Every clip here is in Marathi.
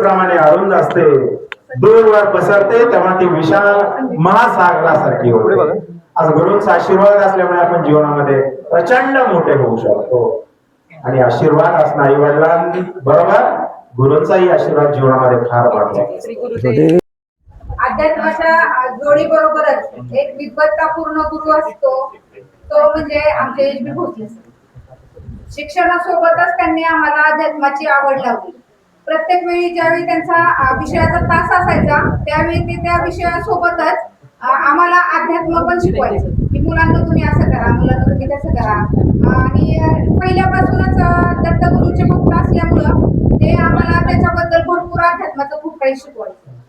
समुद्राप्रमाणे अरुंद असते, दूरवर पसरते तेव्हा ती विशाल महासागरासारखी होते. आज गुरूंचा आशीर्वाद असल्यामुळे आपण जीवनामध्ये प्रचंड मोठे होऊ शकतो. आणि आशीर्वाद असणं आई वडिलांबरोबर गुरूंचाही आशीर्वाद जीवनामध्ये फार महत्त्वाचा. अध्यात्माच्या जोडी बरोबरच एक विद्वत्तापूर्ण गुरु असतो, तो म्हणजे आमचे एच.बी. भोसले सर. शिक्षणासोबतच त्यांनी आम्हाला अध्यात्माची आवड लावली. प्रत्येक वेळी ज्यावेळी त्यांचा विषयाचा तास असायचा त्यावेळी ते त्या विषयासोबतच आम्हाला अध्यात्म पण शिकवायचे की मुलांना तुम्ही असं करा, मुलांना तुम्ही तसं करा. आणि पहिल्यापासूनच दत्तगुरूंचे भक्त असल्यामुळं ते आम्हाला त्याच्याबद्दल भरपूर अध्यात्माचं खूप काही शिकवायचं.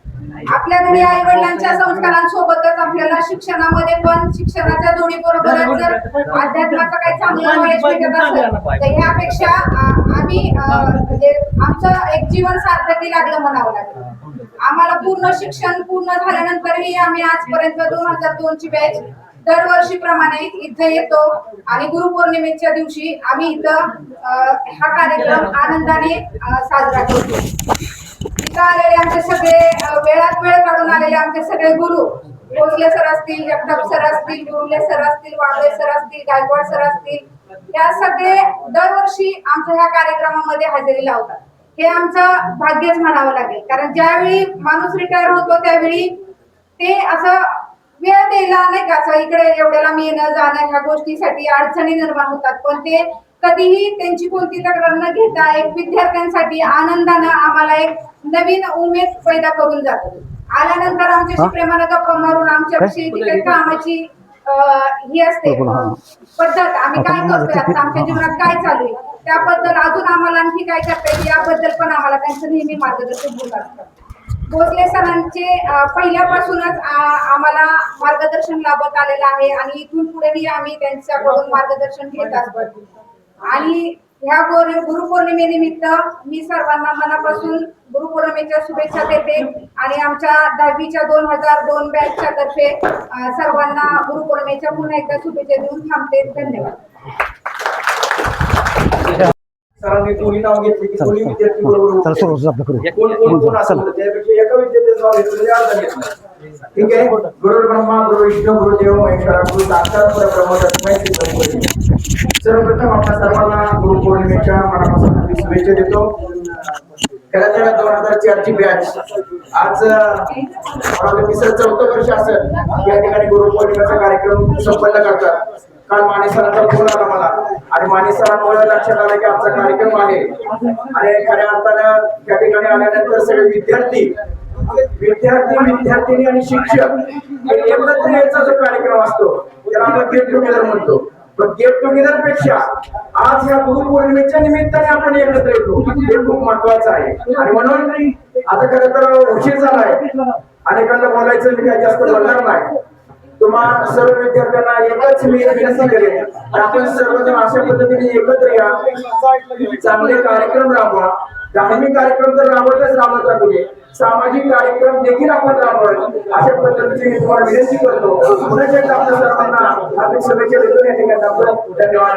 आपल्या घरी आई वडिलांच्या संस्कारांसोबतच आपल्याला शिक्षणामध्ये पण शिक्षणाच्या जोडी बरोबरच जर अध्यात्माचं काही चांगलं नॉलेज भेटत असेल तर ह्यापेक्षा आम्ही म्हणजे आमचं एक जीवन सार्थकी लागलं म्हणावं लागेल. आम्हाला पूर्ण शिक्षण पूर्ण झाल्यानंतरही आम्ही आजपर्यंत 2002 ची बॅच दरवर्षीप्रमाणे इथे येतो आणि गुरुपौर्णिमेच्या दिवशी आम्ही इथं हा कार्यक्रम आनंदाने साजरा करतो. इथं आलेले आमचे सगळे वेळात वेळ काढून आलेले आमचे सगळे गुरु, भोसले सर असतील, जगताप सर असतील, गुरुले सर असतील, वागळे सर असतील, गायकवाड सर असतील, या सगळे दरवर्षी आमच्या ह्या कार्यक्रमामध्ये हजेरी लावतात. हे आमचं भाग्यच म्हणावं लागेल. कारण ज्यावेळी माणूस रिटायर होतो त्यावेळी ते असं वेळ द्यायला नाही का, असं इकडे एवढ्याला मी येणं जाणं ह्या गोष्टीसाठी अडचणी निर्माण होतात, पण ते कधीही त्यांची कोणती तक्रार न घेता एक विद्यार्थ्यांसाठी आनंदानं आम्हाला एक नवीन उमेद पैदा करून जातो. आल्यानंतर आमच्याशी प्रेमानं गप्पा मारून आमच्याविषयी ती काही कामाची ही असते पद्धत, आम्ही काय करतोय आता आमच्या जीवनात काय चालू आहे त्याबद्दल अजून आम्हाला आणखी काय करता येईल याबद्दल पण आम्हाला त्यांचं नेहमी मार्गदर्शन होत असतं. भोसले सरांचे पहिल्यापासूनच आम्हाला मार्गदर्शन लाभत आलेलं आहे आणि इथून पुढेही आम्ही त्यांच्याकडून मार्गदर्शन घेत असतो. आणि ह्या गुरुपौर्णिमेनिमित्त मी सर्वांना मनापासून गुरुपौर्णिमेच्या शुभेच्छा देते आणि आमच्या 10वीच्या 2002 बॅचच्या तर्फे सर्वांना गुरुपौर्णिमेच्या पुन्हा एकदा शुभेच्छा देऊन थांबते. धन्यवाद. सरांनी दोन्ही नाव घेतली की दोन्ही विद्यार्थी बरोबर कोण असेल त्यापेक्षा एका विद्यार्थ्याचं नाव घेतलं तरी अर्धा घेतलं. ठीक आहे. गुरु ब्रह्मा गुरु विष्णू गुरुदेव महेश्वरा गुरु साक्षात परब्रह्म तस्मै श्री गणपती. सर्वप्रथम आपल्या सर्वांना गुरुपौर्णिमेच्या मनापासून हार्दिक शुभेच्छा देतो. खरं तर 2004 ची बॅच आज तिसरं 4थं वर्ष असेल या ठिकाणी गुरुपौर्णिमेचा कार्यक्रम संपन्न करतात. काल माने सरांचा फोन आला मला आणि माने सरांमुळे लक्षात आलं की आमचा कार्यक्रम आहे आणि खऱ्या अर्थानं त्या ठिकाणी आल्यानंतर सगळे विद्यार्थी आणि शिक्षक एकत्र यायचा जो कार्यक्रम असतो त्याला आपण गेट टुगेदर म्हणतो. पण गेट टुगेदर पेक्षा आज या गुरुपौर्णिमेच्या निमित्ताने आपण एकत्र येतो हे खूप महत्वाचं आहे. आणि म्हणून आता खरं तर उशीर झालाय, अनेकांना बोलायचं मी काही जास्त बोलणार नाही. तुम्हा सर्व विद्यार्थ्यांना एकच मी विनंती करेन, आपण सर्वजण अशा पद्धतीने एकत्र या, चांगले कार्यक्रम राबवा. धार्मिक कार्यक्रम तर राबवत तुम्ही, सामाजिक कार्यक्रम देखील आपण राबवावे अशा पद्धतीची मी तुम्हाला विनंती करतो. पुन्हा एकदा आपल्या सर्वांना हार्दिक शुभेच्छा देतो. या ठिकाणी धन्यवाद.